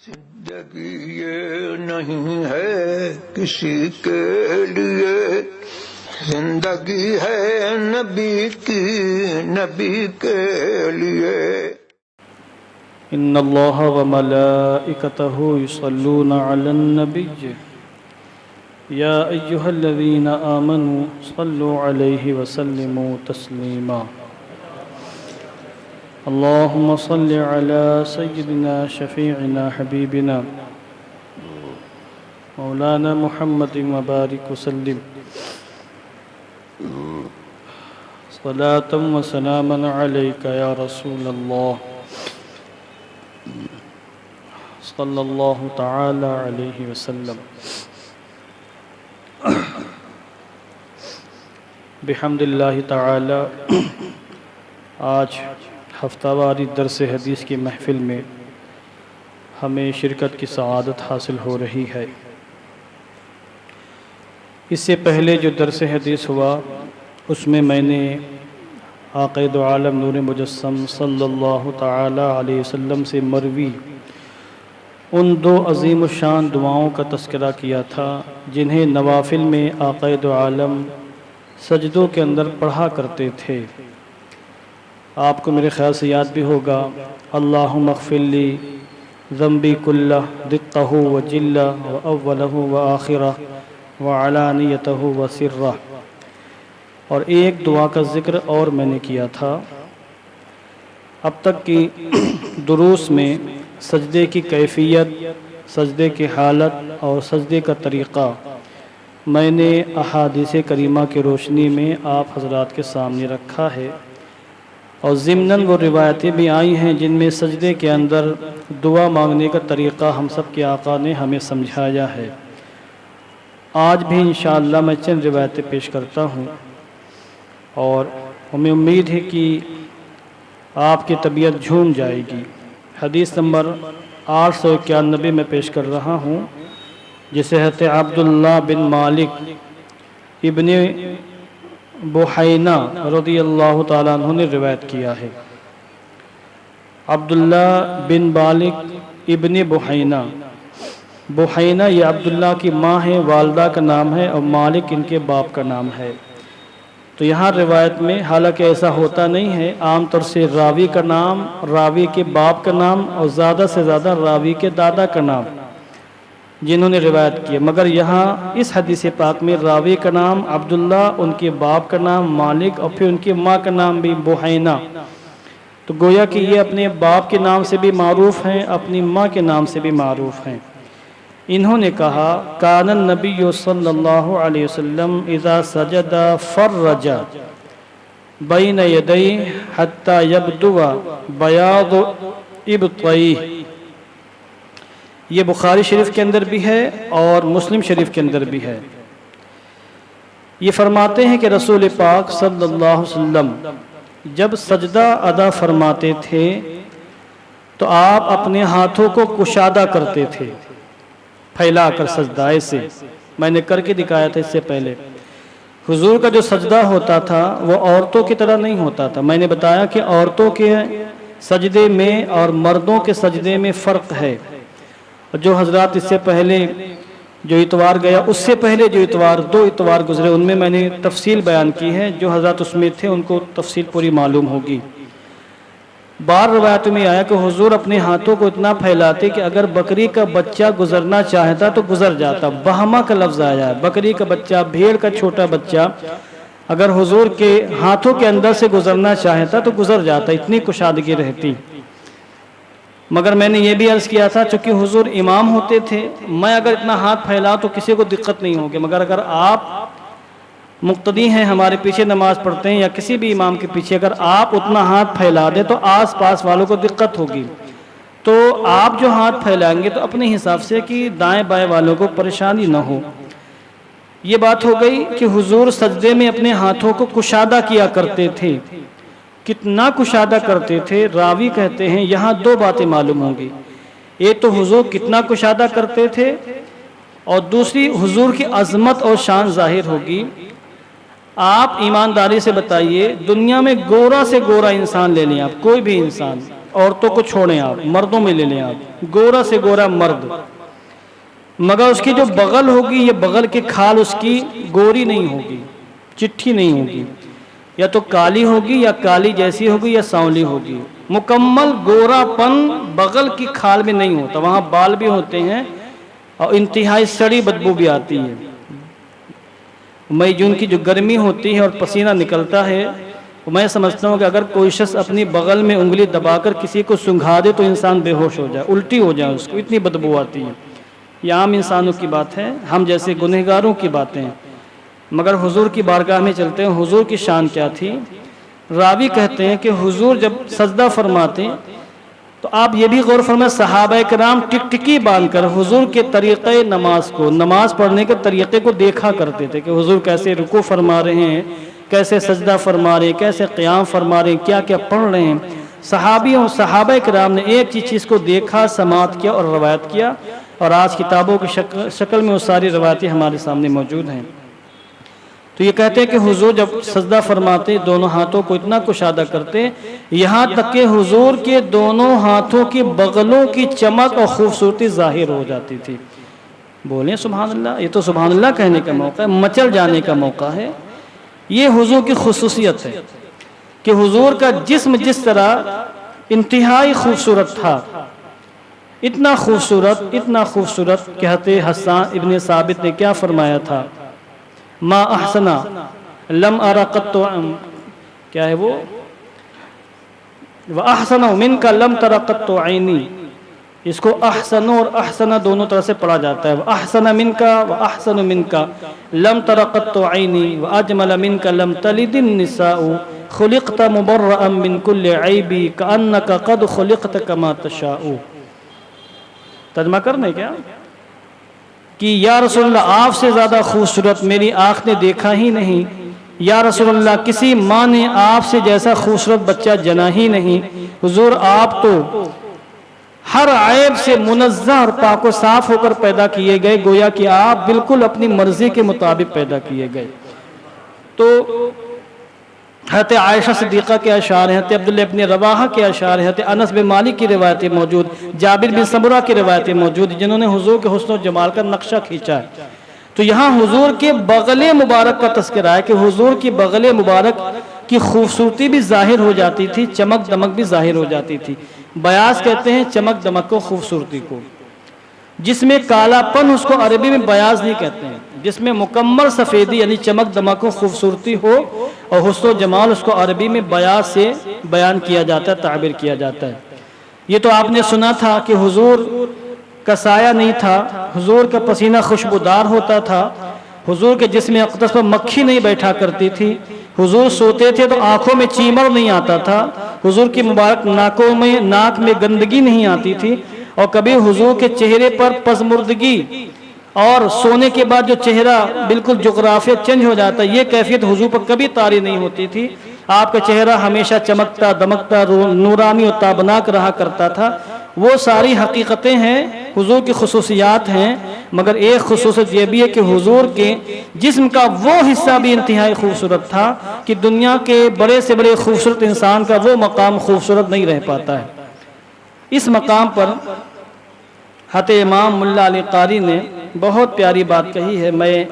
زندگی یہ نہیں ہے کسی کے لیے، زندگی ہے نبی کی، نبی کے لیے۔ ان اللہ وملائکتہ یصلون علی النبی یا ایہا الذین آمنوا صلوا علیہ وسلموا تسلیما۔ اللہم صل علی سیدنا شفیعنا حبیبنا مولانا محمد وبارک وسلم صلاة و سلاما علیک یا رسول اللہ صلی اللہ تعالی علیہ وسلم۔ بحمد اللہ تعالی آج ہفتہ واری درس حدیث کی محفل میں ہمیں شرکت کی سعادت حاصل ہو رہی ہے۔ اس سے پہلے جو درس حدیث ہوا اس میں نے آقا دو عالم نور مجسم صلی اللہ تعالی علیہ وسلم سے مروی ان دو عظیم الشان دعاؤں کا تذکرہ کیا تھا جنہیں نوافل میں آقا دو عالم سجدوں کے اندر پڑھا کرتے تھے۔ آپ کو میرے خیال سے یاد بھی ہوگا، اللہم اغفر لی ذنبی کلہ دقہ و جلہ و اولہ و آخرہ و علانیتہ و سرہ۔ اور ایک دعا کا ذکر اور میں نے کیا تھا۔ اب تک کی دروس میں سجدے کی کیفیت، سجدے کی حالت اور سجدے کا طریقہ میں نے احادیث کریمہ کی روشنی میں آپ حضرات کے سامنے رکھا ہے، اور ضمناً وہ روایتیں بھی آئی ہیں جن میں سجدے کے اندر دعا مانگنے کا طریقہ ہم سب کے آقا نے ہمیں سمجھایا ہے۔ آج بھی انشاءاللہ میں چند روایتیں پیش کرتا ہوں، اور ہمیں امید ہے کہ آپ کی طبیعت جھوم جائے گی۔ حدیث نمبر 891 میں پیش کر رہا ہوں، جسے حضرت عبداللہ بن مالک ابن بحینہ رضی اللہ تعالیٰ عنہ نے روایت کیا ہے۔ عبداللہ بن مالک ابن بحینہ، بحینہ یہ عبداللہ کی ماں ہے، والدہ کا نام ہے، اور مالک ان کے باپ کا نام ہے۔ تو یہاں روایت میں حالانکہ ایسا ہوتا نہیں ہے، عام طور سے راوی کا نام، راوی کے باپ کا نام، اور زیادہ سے زیادہ راوی کے دادا کا نام جنہوں نے روایت کی، مگر یہاں اس حدیث پاک میں راوی کا نام عبداللہ، ان کے باپ کا نام مالک، اور پھر ان کی ماں کا نام بھی بحینہ۔ تو گویا کہ یہ اپنے باپ کے نام سے بھی معروف ہیں، اپنی ماں کے نام سے بھی معروف ہیں۔ انہوں نے کہا، کان النبی صلی اللہ علیہ وسلم اذا سجد فرج بین یدیہ حتی یبدو بیاض ابطیہ۔ یہ بخاری شریف کے اندر بھی ہے اور مسلم شریف کے اندر بھی ہے۔ یہ فرماتے ہیں کہ رسول پاک صلی اللہ علیہ وسلم جب سجدہ ادا فرماتے تھے تو آپ اپنے ہاتھوں کو کشادہ کرتے تھے، پھیلا کر سجدہ ایسے۔ میں نے کر کے دکھایا تھا اس سے پہلے۔ حضور کا جو سجدہ ہوتا تھا وہ عورتوں کی طرح نہیں ہوتا تھا۔ میں نے بتایا کہ عورتوں کے سجدے میں اور مردوں کے سجدے میں فرق ہے۔ جو حضرات اس سے پہلے جو اتوار گیا، اس سے پہلے جو دو اتوار گزرے، ان میں نے تفصیل بیان کی ہے۔ جو حضرات اس میں تھے ان کو تفصیل پوری معلوم ہوگی۔ بار روایتوں میں آیا کہ حضور اپنے ہاتھوں کو اتنا پھیلاتے کہ اگر بکری کا بچہ گزرنا چاہتا تو گزر جاتا۔ بہما کا لفظ آیا ہے، بکری کا بچہ، بھیڑ کا چھوٹا بچہ اگر حضور کے ہاتھوں کے اندر سے گزرنا چاہتا تو گزر جاتا، اتنی کشادگی رہتی۔ مگر میں نے یہ بھی عرض کیا تھا، چونکہ حضور امام ہوتے تھے، میں اگر اتنا ہاتھ پھیلا تو کسی کو دقت نہیں ہوگی، مگر اگر آپ مقتدی ہیں، ہمارے پیچھے نماز پڑھتے ہیں، یا کسی بھی امام کے پیچھے اگر آپ اتنا ہاتھ پھیلا دیں تو آس پاس والوں کو دقت ہوگی۔ تو آپ جو ہاتھ پھیلائیں گے تو اپنے حساب سے کہ دائیں بائیں والوں کو پریشانی نہ ہو۔ یہ بات ہو گئی کہ حضور سجدے میں اپنے ہاتھوں کو کشادہ کیا کرتے تھے۔ کتنا کشادہ کرتے تھے؟ راوی کہتے ہیں یہاں دو باتیں معلوم ہوں گی، ایک تو حضور کتنا کشادہ کرتے تھے، اور دوسری حضور کی عظمت اور شان ظاہر ہوگی۔ آپ ایمانداری سے بتائیے، دنیا میں گورا سے گورا انسان لے لیں آپ، کوئی بھی انسان، عورتوں کو چھوڑیں آپ، مردوں میں لے لیں آپ، گورا سے گورا مرد، مگر اس کی جو بغل ہوگی، یہ بغل کی کھال اس کی گوری نہیں ہوگی، چٹھی نہیں ہوگی، یا تو کالی ہوگی یا کالی جیسی ہوگی یا سانولی ہوگی، مکمل گورا پن بغل کی کھال میں نہیں ہوتا، وہاں بال بھی ہوتے ہیں اور انتہائی سڑی بدبو بھی آتی ہے۔ مئی جون کی جو گرمی ہوتی ہے اور پسینہ نکلتا ہے، میں سمجھتا ہوں کہ اگر کوئی شخص اپنی بغل میں انگلی دبا کر کسی کو سنگھا دے تو انسان بے ہوش ہو جائے، الٹی ہو جائے، اس کو اتنی بدبو آتی ہے۔ یہ عام انسانوں کی بات ہے، ہم جیسے گنہگاروں کی باتیں ہیں، مگر حضور کی بارگاہ میں چلتے ہیں۔ حضور کی شان کیا تھی؟ راوی کہتے ہیں کہ حضور جب سجدہ فرماتے تو آپ یہ بھی غور فرمائیں، صحابہ کرام ٹکٹکی باندھ کر حضور کے طریقہ نماز کو، نماز پڑھنے کے طریقے کو دیکھا کرتے تھے کہ حضور کیسے رکوع فرما رہے ہیں، کیسے سجدہ فرما رہے ہیں، کیسے قیام فرما رہے ہیں، کیا کیا پڑھ رہے ہیں۔ صحابہ کرام نے ایک چیز کو دیکھا، سماعت کیا اور روایت کیا، اور آج کتابوں کی شکل میں وہ ساری روایتیں ہمارے سامنے موجود ہیں۔ تو یہ کہتے ہیں کہ حضور جب سجدہ فرماتے دونوں ہاتھوں کو اتنا کشادہ کرتے، یہاں تک کہ حضور کے دونوں ہاتھوں کی بغلوں کی چمک اور خوبصورتی ظاہر ہو جاتی تھی۔ بولیں سبحان اللہ، یہ تو سبحان اللہ کہنے کا موقع ہے، مچل جانے کا موقع ہے۔ یہ حضور کی خصوصیت ہے کہ حضور کا جسم جس طرح انتہائی خوبصورت تھا، اتنا خوبصورت کہ حضرت حسان ابن ثابت نے کیا فرمایا تھا؟ ما احسنا لم ارى قط، کیا ہے وہ؟ واحسن منك لم تر قط عینی، اس کو احسن اور احسن دونوں طرح سے پڑھا جاتا ہے۔ احسن منك واحسن منك لم تر قط عینی واجمل منك لم تلد النساء خلقت مبرئا من كل عیب كأنك قد خلقت كما تشاء۔ ترجمہ کرنے کیا کہ یا رسول اللہ آپ سے زیادہ خوبصورت میری آنکھ نے دیکھا ہی نہیں، یا رسول اللہ کسی ماں نے آپ سے جیسا خوبصورت بچہ جنا ہی نہیں۔ حضور آپ تو ہر عیب سے منزہ اور پاک و صاف ہو کر پیدا کیے گئے، گویا کہ آپ بالکل اپنی مرضی کے مطابق پیدا کیے گئے۔ تو حضرت عائشہ صدیقہ کے اشعار ہیں، حضرت عبداللہ ابن رواحہ کے اشعار ہیں، حضرت انس بن مالک کی روایتیں موجود، جابر بن سمرہ کی روایتیں موجود، جنہوں نے حضور کے حسن و جمال کا نقشہ کھینچا ہے۔ تو یہاں حضور کے بغل مبارک کا تذکرہ ہے کہ حضور کی بغل مبارک کی خوبصورتی بھی ظاہر ہو جاتی تھی، چمک دمک بھی ظاہر ہو جاتی تھی۔ بیاض کہتے ہیں چمک دمک کو، خوبصورتی کو۔ جس میں کالا پن، اس کو عربی میں بیاض نہیں کہتے ہیں، جس میں مکمل سفیدی یعنی چمک دمک کو، خوبصورتی ہو اور حسن و جمال، اس کو عربی میں بیاض سے بیان کیا جاتا ہے، تعبیر کیا جاتا ہے۔ یہ تو آپ نے سنا تھا کہ حضور کا سایہ نہیں تھا، حضور کا پسینہ خوشبودار ہوتا تھا، حضور کے جسم اقدس پر مکھی نہیں بیٹھا کرتی تھی، حضور سوتے تھے تو آنکھوں میں چیمر نہیں آتا تھا، حضور کی مبارک ناک میں گندگی نہیں آتی تھی، اور کبھی حضور کے چہرے پر پزمردگی اور سونے کے بعد جو چہرہ بالکل جغرافیہ چینج ہو جاتا ہے، یہ کیفیت حضور پر کبھی طاری نہیں ہوتی تھی۔ آپ کا چہرہ ہمیشہ چمکتا دمکتا نورانی اور تابناک رہا کرتا تھا۔ وہ ساری حقیقتیں ہیں، حضور کی خصوصیات ہیں، مگر ایک خصوصیت یہ بھی ہے کہ حضور کے جسم کا وہ حصہ بھی انتہائی خوبصورت تھا کہ دنیا کے بڑے سے بڑے خوبصورت انسان کا وہ مقام خوبصورت نہیں رہ پاتا ہے۔ اس مقام پر حضرت امام ملا علی قاری نے بہت پیاری بات کہی ہے، میں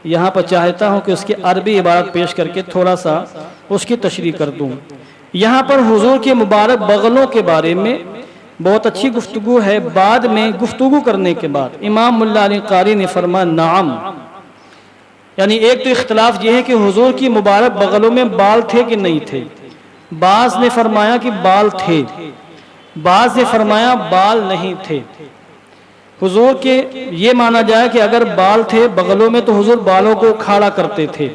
یہاں پر چاہتا ہوں کہ اس کی عربی عبارت پیش کر کے تھوڑا سا اس کی تشریح کر دوں۔ یہاں پر حضور کے مبارک بغلوں کے بارے میں بہت اچھی گفتگو ہے۔ بعد میں گفتگو کرنے کے بعد امام ملا علی قاری نے فرمایا نعم، یعنی ایک تو اختلاف یہ ہے کہ حضور کی مبارک بغلوں میں بال تھے کہ نہیں تھے۔ بعض نے فرمایا کہ بال تھے، بعض نے فرمایا بال نہیں تھے۔ حضور کے یہ مانا جائے کہ اگر بال تھے بغلوں میں تو حضور بالوں کو اکھاڑا کرتے تھے،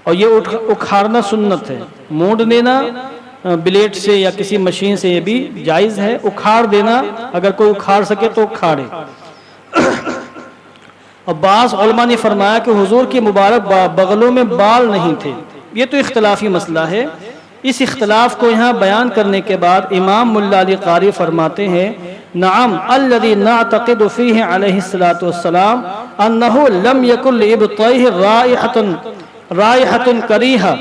اور یہ اکھاڑنا سنت ہے، مونڈ دینا بلیڈ سے یا کسی مشین سے یہ بھی جائز ہے، اکھاڑ دینا اگر کوئی اکھاڑ سکے تو اکھاڑے۔ اور بعض علماء نے فرمایا کہ حضور کی مبارک بغلوں میں بال نہیں تھے۔ یہ تو اختلافی مسئلہ ہے۔ اس اختلاف کو یہاں بیان کرنے کے بعد امام ملا علی قاری فرماتے ہیں نعم الذي نعتقد فيه علیہ الصلوۃ والسلام انه لم يكن لابطائه رائحة کریہہ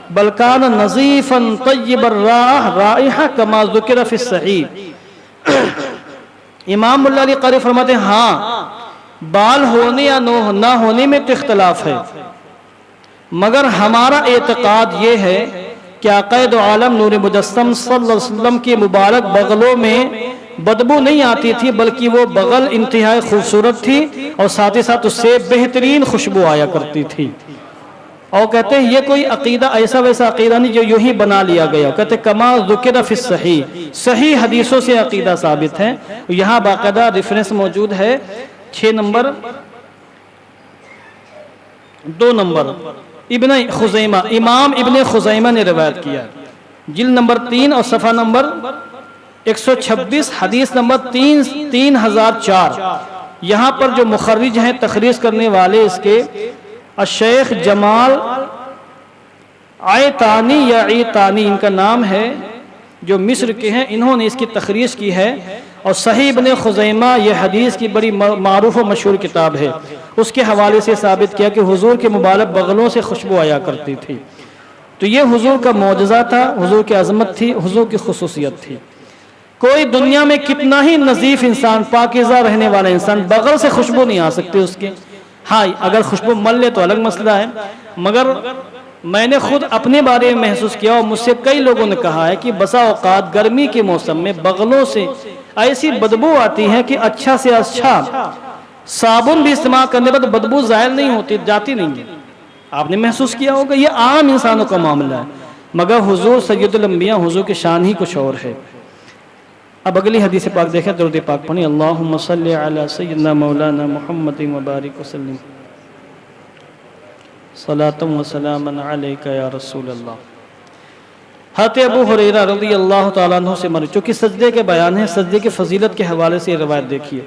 بل کان نظیفا طیب الرائحہ کما ذکر فی الصحیح۔ امام ملا علی قاری فرماتے ہیں ہاں بال ہونے یا نہ ہونے میں تو اختلاف ہے، مگر ہمارا اعتقاد یہ ہے کہ آقا دو عالم نور مجسم صلی اللہ علیہ وسلم کی مبارک بغلوں میں بدبو نہیں آتی تھی، بلکہ وہ بغل انتہائی خوبصورت تھی اور ساتھ ہی ساتھ اس سے بہترین خوشبو آیا کرتی تھی۔ اور کہتے ہیں یہ کوئی عقیدہ ایسا ویسا عقیدہ نہیں جو یوں ہی بنا لیا گیا، کہتے ہیں کما ذکر فی الصحیح، صحیح حدیثوں سے عقیدہ ثابت ہے۔ یہاں باقاعدہ ریفرنس موجود ہے 6 نمبر 2 نمبر ابن خزیمہ، امام ابن خزیمہ نے روایت کیا، جلد نمبر 3 اور صفحہ نمبر 126، حدیث نمبر 3004۔ یہاں پر جو مخرج ہیں، تخریج کرنے والے اس کے الشیخ جمال عیتانی یا عیتانی ان کا نام ہے، جو مصر کے ہیں، انہوں نے اس کی تخریج کی ہے۔ اور صحیح ابن خزیمہ یہ حدیث کی بڑی معروف و مشہور کتاب ہے، اس کے حوالے سے ثابت کیا کہ حضور کے مبارک بغلوں سے خوشبو آیا کرتی تھی۔ تو یہ حضور کا معجزہ تھا، حضور کی عظمت تھی، حضور کی خصوصیت تھی۔ کوئی دنیا میں کتنا ہی نظیف انسان، پاکیزہ رہنے والا انسان، بغل سے خوشبو نہیں آ سکتی اس کے۔ ہاں اگر خوشبو مل لے تو الگ مسئلہ ہے، مگر میں نے خود اپنے بارے میں محسوس کیا اور مجھ سے کئی لوگوں نے کہا ہے کہ بسا اوقات گرمی کے موسم میں بغلوں سے ایسی بدبو آتی ہے کہ اچھا سے اچھا صابن بھی استعمال کرنے پر بدبو ظاہر نہیں ہوتی، جاتی نہیں ہے۔ آپ نے محسوس کیا ہوگا، یہ عام انسانوں کا معاملہ ہے، مگر حضور سید الانبیاء، حضور کی شان ہی کچھ اور ہے۔ اب اگلی حدیث پاک دیکھیں، درود پاک پڑھیں، اللہم صلی علی سیدنا مولانا محمد وبارک وسلم، صلاۃ و سلاما علیک یا رسول اللہ۔ حضرت ابو ہریرہ رضی اللہ تعالیٰ عنہ سے مروی، چونکہ سجدے کے بیان ہے، سجدے کی فضیلت کے حوالے سے یہ روایت دیکھیے۔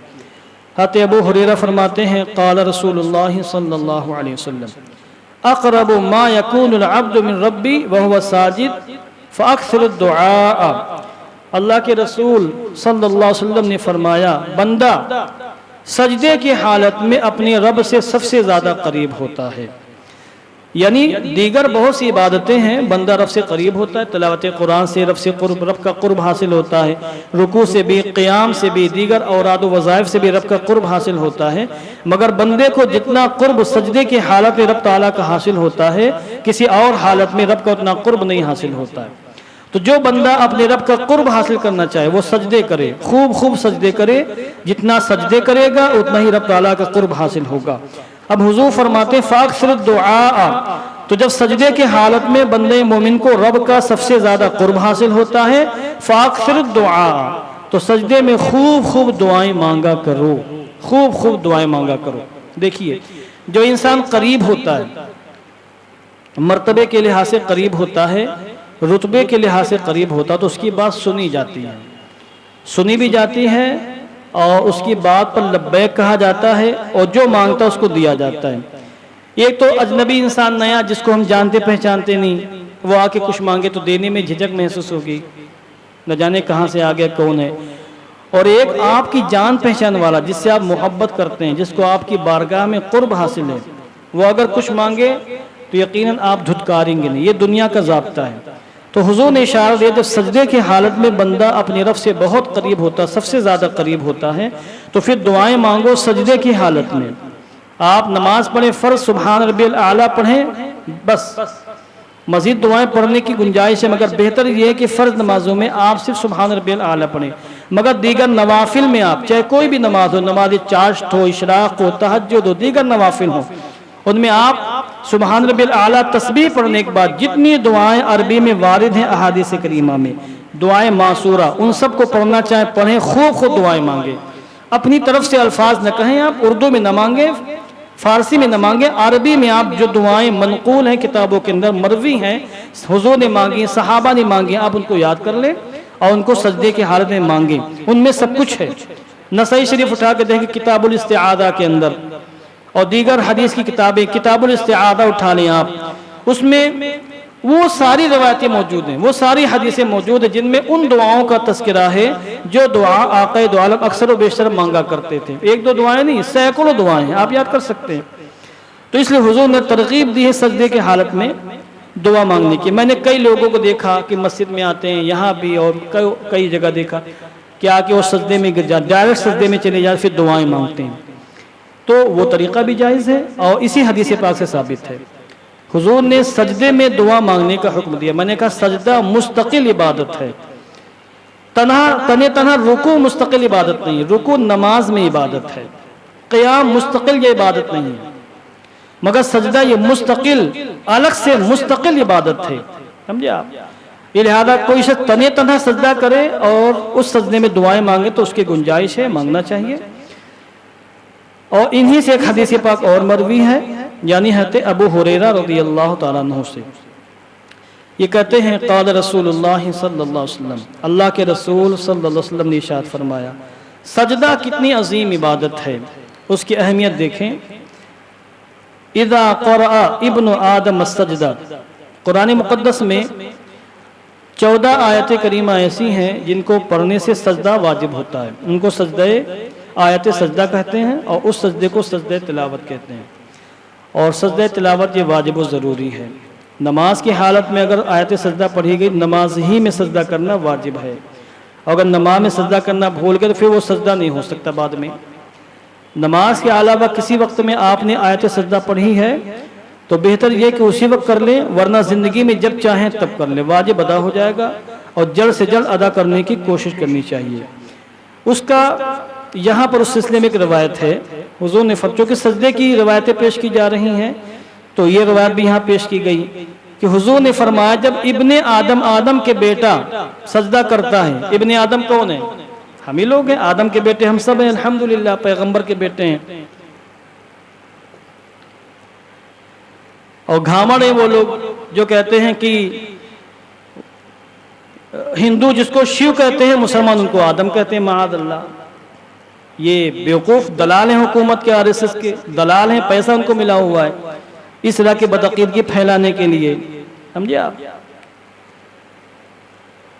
حضرت ابو ہریرہ فرماتے ہیں قال رسول اللہ صلی اللہ علیہ وسلم اقرب ما یکون العبد من ربی وهو ساجد فاکثر الدعاء۔ اللہ کے رسول صلی اللہ علیہ وسلم نے فرمایا بندہ سجدے کی حالت میں اپنے رب سے سب سے زیادہ قریب ہوتا ہے، یعنی دیگر بہت سی عبادتیں ہیں بندہ رب سے قریب ہوتا ہے، تلاوت قرآن سے رب کا قرب حاصل ہوتا ہے، رکوع سے بھی، قیام سے بھی، دیگر اوراد و وظائف سے بھی رب کا قرب حاصل ہوتا ہے، مگر بندے کو جتنا قرب سجدے کی حالت میں رب تعالیٰ کا حاصل ہوتا ہے، کسی اور حالت میں رب کا اتنا قرب نہیں حاصل ہوتا ہے۔ تو جو بندہ اپنے رب کا قرب حاصل کرنا چاہے وہ سجدے کرے، خوب سجدے کرے، جتنا سجدے کرے گا اتنا ہی رب تعالیٰ کا قرب حاصل ہوگا۔ اب حضور فرماتے فاکثر الدعاء، تو جب سجدے کے حالت میں بندے مومن کو رب کا سب سے زیادہ قرب حاصل ہوتا ہے، فاکثر الدعاء، تو سجدے میں خوب دعائیں مانگا کرو، خوب دعائیں مانگا کرو۔ دیکھیے جو انسان قریب ہوتا ہے، مرتبے کے لحاظ سے قریب ہوتا ہے، رتبے کے لحاظ سے قریب ہوتا تو اس کی بات سنی جاتی ہے، سنی بھی جاتی ہے، اور اس کی بات پر لبیک کہا جاتا ہے، اور جو مانگتا اس کو دیا جاتا ہے۔ ایک تو اجنبی انسان نیا جس کو ہم جانتے پہچانتے نہیں، وہ آ کے کچھ مانگے تو دینے میں جھجک محسوس ہوگی، نہ جانے کہاں سے آ گیا، کون ہے۔ اور ایک آپ کی جان پہچان والا جس سے آپ محبت کرتے ہیں، جس کو آپ کی بارگاہ میں قرب حاصل ہے، وہ اگر کچھ مانگے تو یقیناً آپ دھتکاریں گے نہیں، یہ دنیا کا ضابطہ ہے۔ تو حضور نے اشارہ دیا جب سجدے کی حالت میں بندہ اپنے رب سے بہت قریب ہوتا، سب سے زیادہ قریب ہوتا ہے، تو پھر دعائیں مانگو سجدے کی حالت میں۔ آپ نماز پڑھیں، فرض سبحان ربی الاعلیٰ پڑھیں، بس مزید دعائیں پڑھنے کی گنجائش ہے، مگر بہتر یہ ہے کہ فرض نمازوں میں آپ صرف سبحان ربی الاعلیٰ پڑھیں، مگر دیگر نوافل میں آپ چاہے کوئی بھی نماز ہو، نماز چاشت ہو، اشراق ہو، تہجد ہو، دیگر نوافل ہو، ان میں آپ سبحان ربی الاعلیٰ تسبیح پڑھنے کے بعد جتنی دعائیں عربی میں وارد ہیں احادیث کریمہ میں، دعائیں معصورہ، ان سب کو پڑھنا چاہیں پڑھیں، خوب دعائیں مانگیں، اپنی طرف سے الفاظ نہ کہیں، آپ اردو میں نہ مانگیں، فارسی میں نہ مانگیں، عربی میں آپ جو دعائیں منقول ہیں کتابوں کے اندر، مروی ہیں، حضور نے مانگی، صحابہ نے مانگی، آپ ان کو یاد کر لیں اور ان کو سجدے کی حالت میں مانگیں، ان میں سب کچھ ہے۔ نسائی شریف اٹھا کے دیکھیں کتاب الاستعاذہ کے اندر، اور دیگر حدیث کی کتابیں، کتاب الاستعاذہ اٹھا لیں آپ، اس میں وہ ساری روایتیں موجود ہیں، وہ ساری حدیثیں موجود ہیں جن میں ان دعاؤں کا تذکرہ ہے جو دعا آقا دو عالم اکثر و بیشتر مانگا کرتے تھے۔ ایک دو دعائیں نہیں، سینکڑوں دعائیں ہیں، آپ یاد کر سکتے ہیں۔ تو اس لیے حضور نے ترغیب دی ہے سجدے کے حالت میں دعا مانگنے کی. میں نے کئی لوگوں کو دیکھا کہ مسجد میں آتے ہیں, یہاں بھی اور کئی جگہ دیکھا کہ آ کے وہ سجدے میں گر جاتے, ڈائریکٹ سجدے میں چلے جاتے, پھر دعائیں مانگتے ہیں. تو وہ طریقہ بھی جائز ہے اور اسی حدیث پاک سے ثابت ہے. حضور نے سجدے میں دعا مانگنے کا حکم دیا. میں نے کہا سجدہ مستقل عبادت ہے, تنہا رکوع مستقل عبادت نہیں ہے. رکوع نماز میں عبادت ہے, قیام مستقل یہ عبادت نہیں ہے, مگر سجدہ یہ مستقل الگ سے مستقل عبادت ہے. سمجھے آپ؟ یہ لہذا کوئی شخص تنہا سجدہ کرے اور اس سجدے میں دعائیں مانگے تو اس کی گنجائش ہے, مانگنا چاہیے. اور انہی سے ایک حدیث پاک اور مروی ہے, یعنی حضرت ابو ہریرہ رضی اللہ تعالیٰ عنہ سے. یہ کہتے ہیں قال رسول اللہ صلی اللہ علیہ وسلم, اللہ کے رسول صلی اللہ علیہ وسلم نے ارشاد فرمایا, سجدہ کتنی عظیم عبادت ہے, اس کی اہمیت دیکھیں. اذا قرأ ابن آدم السجدہ, قرآن مقدس میں 14 آیت کریمہ ایسی ہیں جن کو پڑھنے سے سجدہ واجب ہوتا ہے. ان کو سجدہ آیت سجدہ کہتے ہیں اور اس سجدے کو سجدہ تلاوت کہتے ہیں. اور سجدہ تلاوت یہ واجب و ضروری ہے. نماز کی حالت میں اگر آیت سجدہ پڑھی گئی, نماز ہی میں سجدہ کرنا واجب ہے. اگر نماز میں سجدہ کرنا بھول گئے تو پھر وہ سجدہ نہیں ہو سکتا بعد میں. نماز کے علاوہ کسی وقت میں آپ نے آیت سجدہ پڑھی ہے تو بہتر یہ کہ اسی وقت کر لیں, ورنہ زندگی میں جب چاہیں تب کر لیں, واجب ادا ہو جائے گا. اور جلد سے جلد ادا کرنے کی کوشش کرنی چاہیے. اس کا یہاں پر اس سلسلے میں ایک روایت ہے. حضور نے چونکہ سجدے کی روایتیں پیش کی جا رہی ہیں تو یہ روایت بھی یہاں پیش کی گئی کہ حضور نے فرمایا جب ابن آدم, آدم کے بیٹا سجدہ کرتا ہے. ابن آدم کون ہے؟ ہم ہی لوگ ہیں, آدم کے بیٹے ہم سب ہیں الحمدللہ, پیغمبر کے بیٹے ہیں. اور گھامڑ ہیں وہ لوگ جو کہتے ہیں کہ ہندو جس کو شیو کہتے ہیں, مسلمان ان کو آدم کہتے ہیں, معاذ اللہ. یہ بیوقوف دلال ہیں, حکومت کے RSS کے دلال ہیں, پیسہ ان کو ملا ہوا ہے اس طرح کی بدعقیدگی پھیلانے کے لیے. سمجھے آپ؟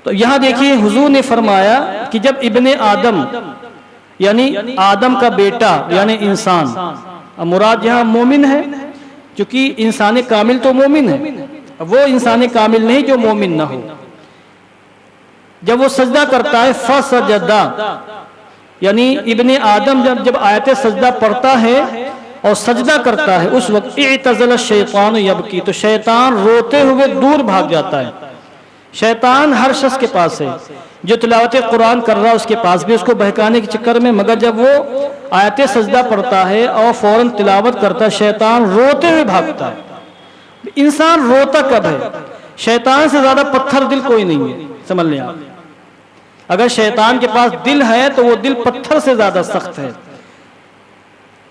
تو یہاں دیکھیے حضور نے فرمایا کہ جب ابن آدم یعنی آدم کا بیٹا یعنی انسان, مراد یہاں مومن ہے, چونکہ انسان کامل تو مومن ہے, وہ انسان کامل نہیں جو مومن نہ ہو. جب وہ سجدہ کرتا ہے فسجدہ, یعنی ابن آدم جب آیت سجدہ پڑھتا ہے اور سجدہ کرتا ہے اس وقت اعتزل الشیطان یبکی, تو شیطان روتے ہوئے دور بھاگ جاتا ہے. شیطان ہر شخص کے پاس ہے, جو تلاوت قرآن کر رہا ہے اس کے پاس بھی, اس کو بہکانے کے چکر میں. مگر جب وہ آیت سجدہ پڑھتا ہے اور فوراً تلاوت کرتا ہے, شیطان روتے ہوئے بھاگتا ہے. انسان روتا کب ہے؟ شیطان سے زیادہ پتھر دل کوئی نہیں ہے, سمجھ لیں آپ. اگر شیطان کے پاس دل ہے تو وہ دل پتھر سے زیادہ سخت ہے,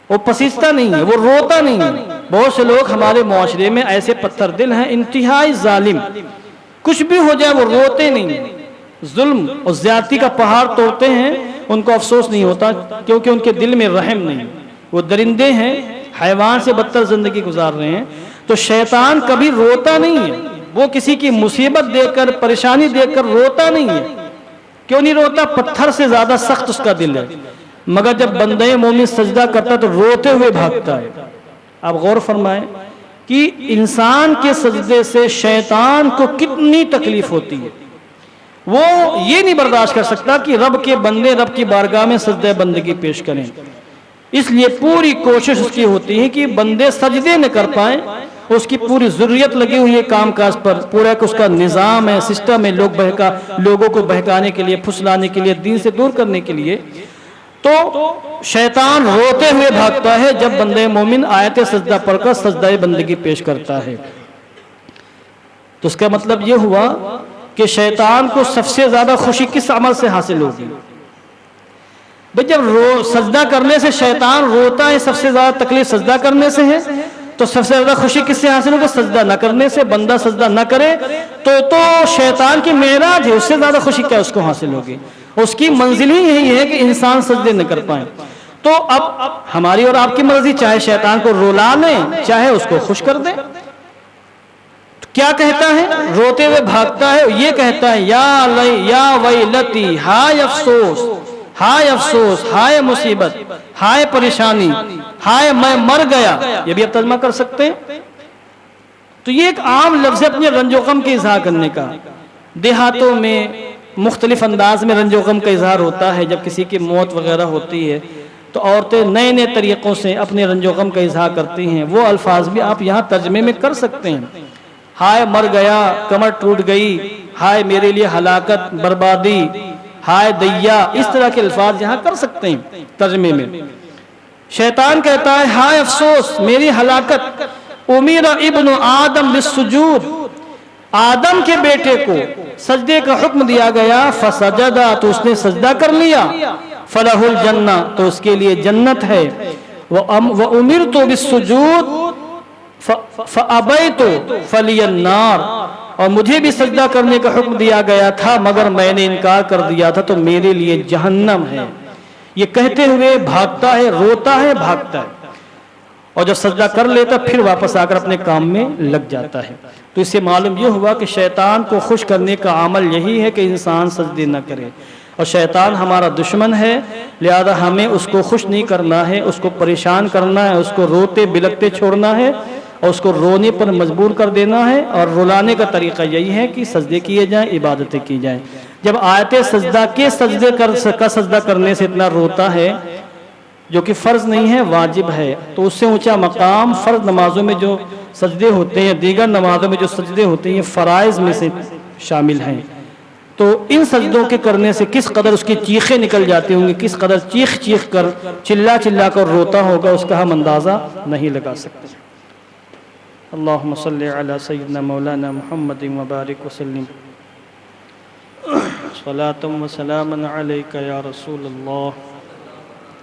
وہ پسیجتا نہیں ہے, وہ روتا نہیں ہے. بہت سے لوگ ہمارے معاشرے میں ایسے پتھر دل ہیں, انتہائی ظالم, کچھ بھی ہو جائے وہ روتے نہیں ہیں, ظلم اور زیادتی کا پہاڑ توڑتے ہیں, ان کو افسوس نہیں ہوتا کیونکہ ان کے دل میں رحم نہیں. وہ درندے ہیں, حیوان سے بدتر زندگی گزار رہے ہیں. تو شیطان کبھی روتا نہیں ہے, وہ کسی کی مصیبت دیکھ کر, پریشانی دیکھ کر روتا نہیں ہے. کیوں نہیں روتا؟ پتھر سے زیادہ سخت اس کا دل ہے. مگر جب بندہ مومن سجدہ کرتا تو روتے ہوئے بھاگتا ہے. آپ غور فرمائیں کہ انسان کے سجدے سے شیطان کو کتنی تکلیف ہوتی ہے. وہ یہ نہیں برداشت کر سکتا کہ رب کے بندے رب کی بارگاہ میں سجدہ بندگی پیش کریں. اس لیے پوری کوشش اس کی ہوتی ہے کہ بندے سجدے نہ کر پائیں. اس کی پوری ضروریت لگی ہوئی ہے کام کاج پر, پورا ایک اس کا نظام ہے, سسٹم ہے, لوگوں کو بہکانے کے لیے, پھسلانے کے لیے, دین سے دور کرنے کے لیے. تو شیطان روتے ہوئے بھاگتا ہے جب بندے مومن آیت سجدہ پڑھ کر سجدہ بندگی پیش کرتا ہے. تو اس کا مطلب یہ ہوا کہ شیطان کو سب سے زیادہ خوشی کس عمل سے حاصل ہوگی؟ بھئی جب سجدہ کرنے سے شیطان روتا ہے, سب سے زیادہ تکلیف سجدہ کرنے سے ہے, تو سب سے زیادہ خوشی کس سے حاصل ہوگی؟ سجدہ نہ کرنے سے. بندہ سجدہ نہ کرے تو شیطان کی معراج ہے, اس سے زیادہ خوشی کیا اس کو حاصل ہوگی؟ اس کی منزل ہی یہی ہے کہ انسان سجدے نہ کر پائیں. تو اب ہماری اور آپ کی مرضی, چاہے شیطان کو رولا لیں چاہے اس کو خوش کر دیں. کیا کہتا ہے؟ روتے ہوئے بھاگتا ہے, یہ کہتا ہے یا ویلتی, ہائے افسوس, ہائے افسوس, ہائے مصیبت, ہائے پریشانی, ہائے میں مر گیا. یہ بھی آپ ترجمہ کر سکتے ہیں. تو یہ ایک عام لفظ ہے اپنے رنج و غم کے اظہار کرنے کا. دیہاتوں میں مختلف انداز میں رنج و غم کا اظہار ہوتا ہے. جب کسی کی موت وغیرہ ہوتی ہے تو عورتیں نئے نئے طریقوں سے اپنے رنج و غم کا اظہار کرتی ہیں. وہ الفاظ بھی آپ یہاں ترجمے میں کر سکتے ہیں. ہائے مر گیا، کمر ٹوٹ گئی، ہائے میرے لیے ہلاکت، بربادی، ہائے دیا، اس طرح کے الفاظ یہاں کر سکتے ہیں ترجمے میں. شیطان کہتا ہے ہائے افسوس میری ہلاکت، امیر ابن آدم بالسجود، آدم کے بیٹے کو سجدے کا حکم دیا گیا، فسجدہ تو اس نے سجدہ کر لیا، فلہ الجنہ تو اس کے لیے جنت ہے، وَأُمِرْتُ بِالسُّجُودِ فَأَبَيْتُ فَلِيَ النَّارِ، اور مجھے بھی سجدہ کرنے کا حکم دیا گیا تھا مگر میں نے انکار کر دیا تھا تو میرے لیے جہنم ہے. یہ کہتے ہوئے بھاگتا ہے، روتا ہے، بھاگتا ہے، اور جب سجدہ کر لیتا پھر واپس آ کر اپنے کام میں لگ جاتا ہے. تو اس سے معلوم یہ ہوا کہ شیطان کو خوش کرنے کا عمل یہی ہے کہ انسان سجدے نہ کرے، اور شیطان ہمارا دشمن ہے، لہذا ہمیں اس کو خوش نہیں کرنا ہے، اس کو پریشان کرنا ہے، اس کو روتے بلکتے چھوڑنا ہے، اور اس کو رونے پر مجبور کر دینا ہے. اور رلانے کا طریقہ یہی ہے کہ سجدے کیے جائیں، عبادتیں کی جائیں. جب آیت سجدہ کے سجدہ کرنے سے اتنا روتا ہے جو کہ فرض نہیں ہے، واجب ہے، تو اس سے اونچا مقام فرض نمازوں میں جو سجدے ہوتے ہیں، دیگر نمازوں میں جو سجدے ہوتے ہیں، یہ فرائض میں سے شامل ہیں. تو ان سجدوں کے کرنے سے کس قدر اس کی چیخیں نکل جاتی ہوں گی، کس قدر چیخ چیخ کر چلا چلا کر روتا ہوگا، اس کا ہم اندازہ نہیں لگا سکتے. اللہم صلی علی سیدنا مولانا محمد وبارک وسلم. صلاۃ و سلام علیک یا رسول اللہ.